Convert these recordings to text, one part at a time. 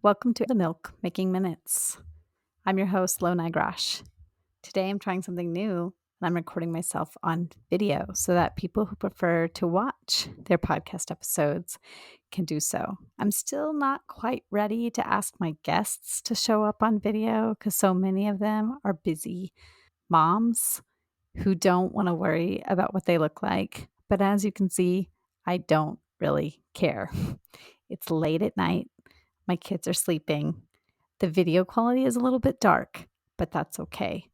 Welcome to the Milk Making Minutes. I'm your host, Lo Nigrash. Today I'm trying something new and I'm recording myself on video so that people who prefer to watch their podcast episodes can do so. I'm still not quite ready to ask my guests to show up on video because so many of them are busy moms who don't want to worry about what they look like. But as you can see, I don't really care. It's late at night. My kids are sleeping. The video quality is a little bit dark, but that's okay.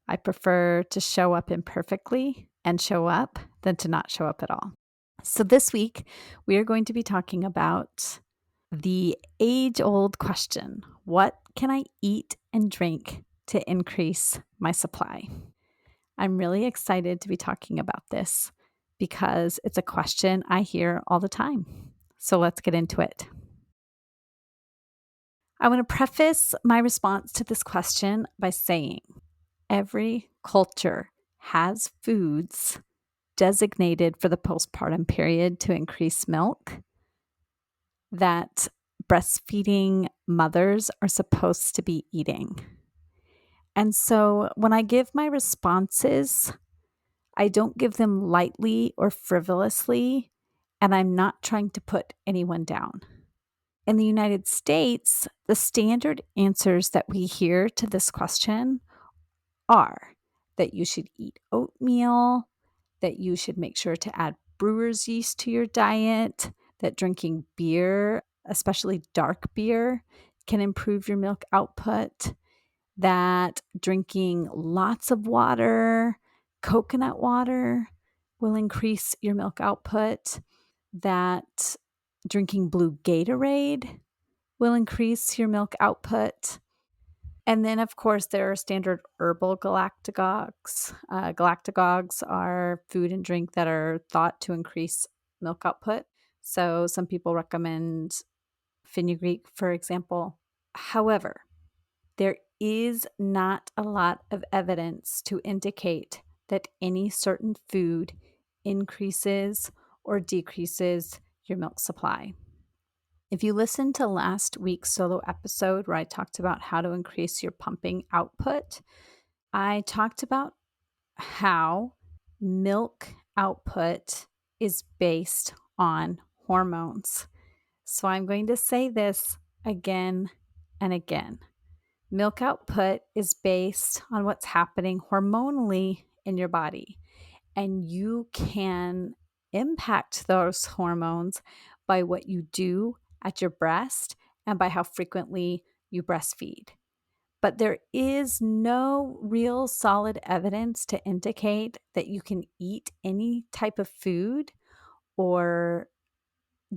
I prefer to show up imperfectly and show up than to not show up at all. So this week, we are going to be talking about the age-old question: what can I eat and drink to increase my supply? I'm really excited to be talking about this because it's a question I hear all the time. So let's get into it. I want to preface my response to this question by saying every culture has foods designated for the postpartum period to increase milk that breastfeeding mothers are supposed to be eating. And so when I give my responses, I don't give them lightly or frivolously, and I'm not trying to put anyone down. In the United States, the standard answers that we hear to this question are that you should eat oatmeal, that you should make sure to add brewer's yeast to your diet, that drinking beer, especially dark beer, can improve your milk output, that drinking lots of water, coconut water, will increase your milk output, that drinking blue Gatorade will increase your milk output. And then, of course, there are standard herbal galactagogues. Galactagogues are food and drink that are thought to increase milk output. So some people recommend fenugreek, for example. However, there is not a lot of evidence to indicate that any certain food increases or decreases your milk supply. If you listened to last week's solo episode where I talked about how to increase your pumping output, I talked about how milk output is based on hormones. So I'm going to say this again and again. Milk output is based on what's happening hormonally in your body, and you can impact those hormones by what you do at your breast and by how frequently you breastfeed. But there is no real solid evidence to indicate that you can eat any type of food or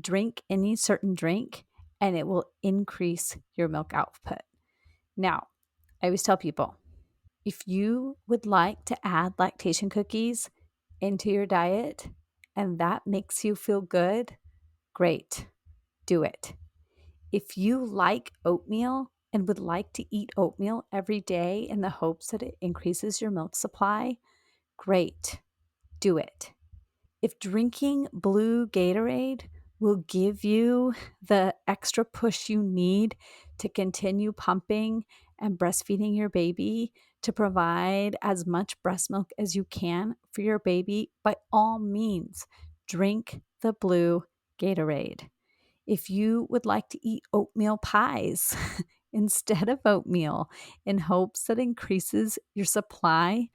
drink any certain drink and it will increase your milk output. Now, I always tell people, if you would like to add lactation cookies into your diet and that makes you feel good, great, do it. If you like oatmeal and would like to eat oatmeal every day in the hopes that it increases your milk supply, great, do it. If drinking blue Gatorade will give you the extra push you need to continue pumping and breastfeeding your baby to provide as much breast milk as you can for your baby, by all means, drink the blue Gatorade. If you would like to eat oatmeal pies instead of oatmeal in hopes that increases your supply,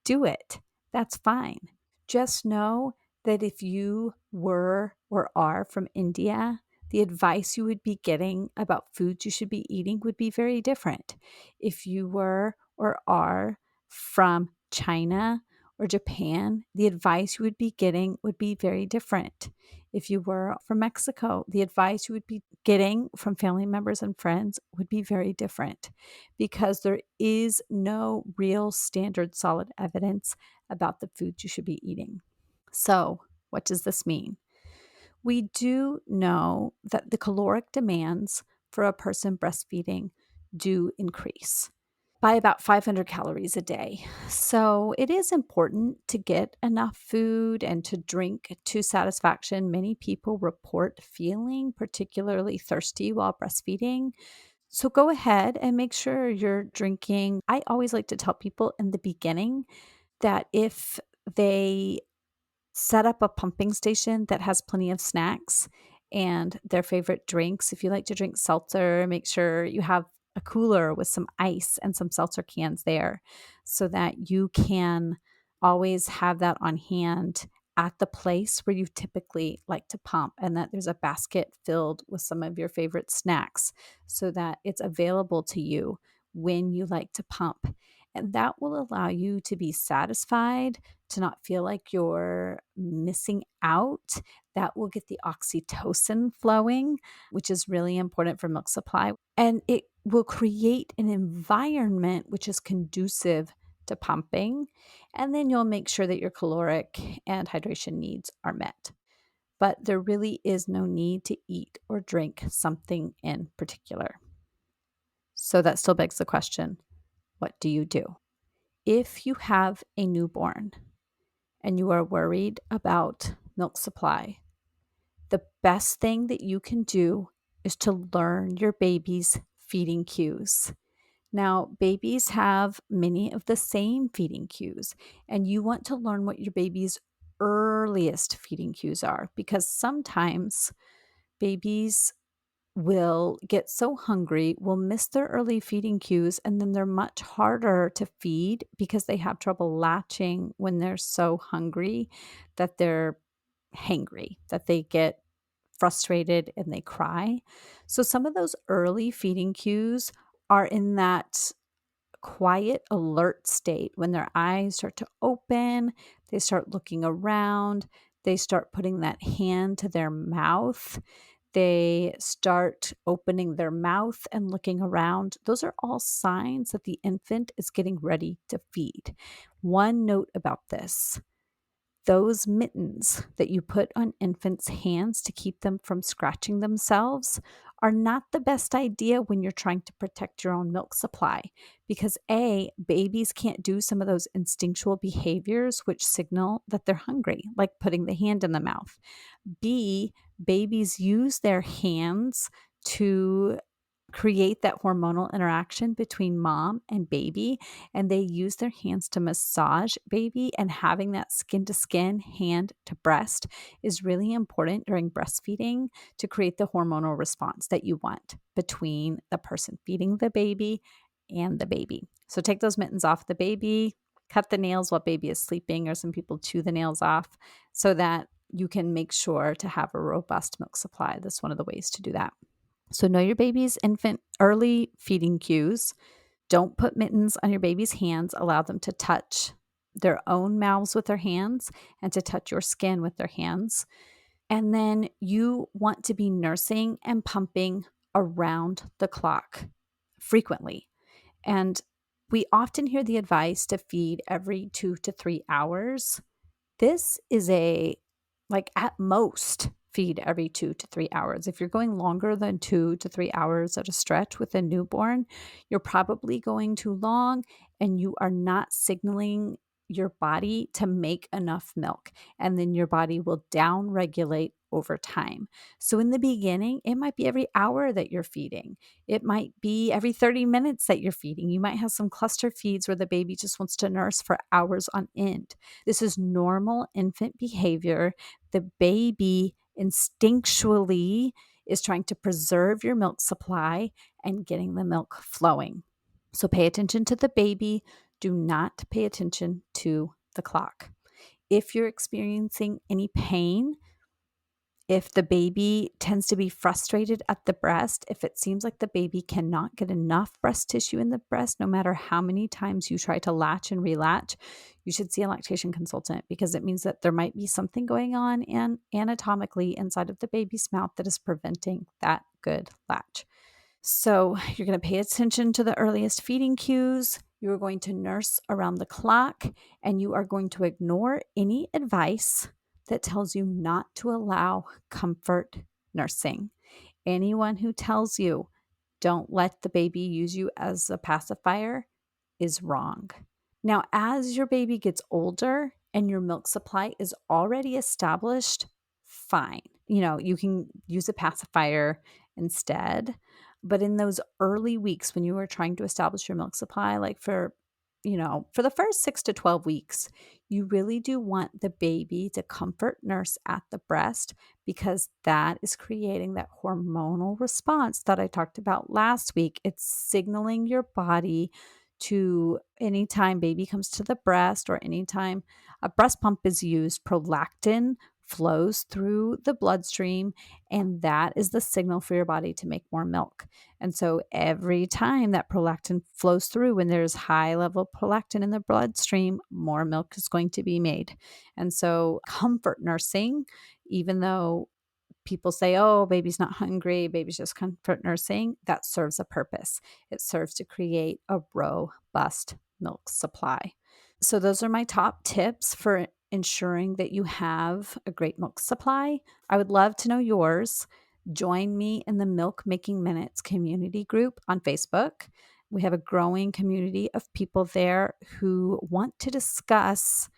do it. That's fine. Just know that if you were or are from India, the advice you would be getting about foods you should be eating would be very different. If you were or are from China or Japan, the advice you would be getting would be very different. If you were from Mexico, the advice you would be getting from family members and friends would be very different because there is no real standard solid evidence about the foods you should be eating. So, what does this mean? We do know that the caloric demands for a person breastfeeding do increase. by about 500 calories a day. So it is important to get enough food and to drink to satisfaction. Many people report feeling particularly thirsty while breastfeeding. So go ahead and make sure you're drinking. I always like to tell people in the beginning that if they set up a pumping station that has plenty of snacks and their favorite drinks. If you like to drink seltzer, make sure you have a cooler with some ice and some seltzer cans there so that you can always have that on hand at the place where you typically like to pump, and that there's a basket filled with some of your favorite snacks so that it's available to you when you like to pump. And that will allow you to be satisfied, to not feel like you're missing out. That will get the oxytocin flowing, which is really important for milk supply. And it will create an environment which is conducive to pumping. And then you'll make sure that your caloric and hydration needs are met. But there really is no need to eat or drink something in particular. So that still begs the question, what do you do? If you have a newborn and you are worried about milk supply, the best thing that you can do is to learn your baby's feeding cues. Now, babies have many of the same feeding cues, and you want to learn what your baby's earliest feeding cues are, because sometimes babies will get so hungry, will miss their early feeding cues, and then they're much harder to feed because they have trouble latching when they're so hungry that they're hangry, that they get frustrated and they cry. So some of those early feeding cues are in that quiet, alert state when their eyes start to open, they start looking around, they start putting that hand to their mouth, they start opening their mouth and looking around. Those are all signs that the infant is getting ready to feed. One note about this: those mittens that you put on infants' hands to keep them from scratching themselves are not the best idea when you're trying to protect your own milk supply, because A, babies can't do some of those instinctual behaviors which signal that they're hungry, like putting the hand in the mouth. B, babies use their hands to create that hormonal interaction between mom and baby, and they use their hands to massage baby, and having that skin to skin, hand to breast is really important during breastfeeding to create the hormonal response that you want between the person feeding the baby and the baby. So take those mittens off the baby, cut the nails while baby is sleeping, or some people chew the nails off so that you can make sure to have a robust milk supply. That's one of the ways to do that. So know your baby's infant early feeding cues. Don't put mittens on your baby's hands. Allow them to touch their own mouths with their hands and to touch your skin with their hands. And then you want to be nursing and pumping around the clock frequently. And we often hear the advice to feed every 2 to 3 hours. This is at most, feed every 2 to 3 hours. If you're going longer than 2 to 3 hours at a stretch with a newborn, you're probably going too long and you are not signaling your body to make enough milk. And then your body will down regulate over time. So in the beginning, it might be every hour that you're feeding. It might be every 30 minutes that you're feeding. You might have some cluster feeds where the baby just wants to nurse for hours on end. This is normal infant behavior. The baby instinctually is trying to preserve your milk supply and getting the milk flowing. So pay attention to the baby. Do not pay attention to the clock. If you're experiencing any pain, if the baby tends to be frustrated at the breast, if it seems like the baby cannot get enough breast tissue in the breast, no matter how many times you try to latch and relatch, you should see a lactation consultant, because it means that there might be something going on anatomically inside of the baby's mouth that is preventing that good latch. So you're going to pay attention to the earliest feeding cues. You're going to nurse around the clock, and you are going to ignore any advice that tells you not to allow comfort nursing. Anyone who tells you don't let the baby use you as a pacifier is wrong. Now, as your baby gets older and your milk supply is already established, fine. You can use a pacifier instead. But in those early weeks when you are trying to establish your milk supply, like for the first 6 to 12 weeks, you really do want the baby to comfort nurse at the breast because that is creating that hormonal response that I talked about last week. It's signaling your body to anytime baby comes to the breast or anytime a breast pump is used, prolactin flows through the bloodstream, and that is the signal for your body to make more milk. And so every time that prolactin flows through, when there's high level prolactin in the bloodstream, more milk is going to be made. And so comfort nursing, even though people say, oh, baby's not hungry, baby's just comfort nursing, that serves a purpose. It serves to create a robust milk supply. So those are my top tips for ensuring that you have a great milk supply. I would love to know yours. Join me in the Milk Making Minutes community group on Facebook. We have a growing community of people there who want to discuss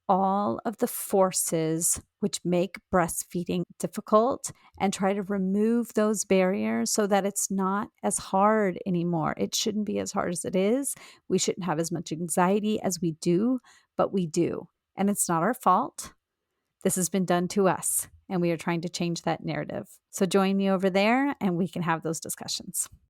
all of the forces which make breastfeeding difficult and try to remove those barriers so that it's not as hard anymore. It shouldn't be as hard as it is. We shouldn't have as much anxiety as we do, but we do. And it's not our fault. This has been done to us, and we are trying to change that narrative. So join me over there and we can have those discussions.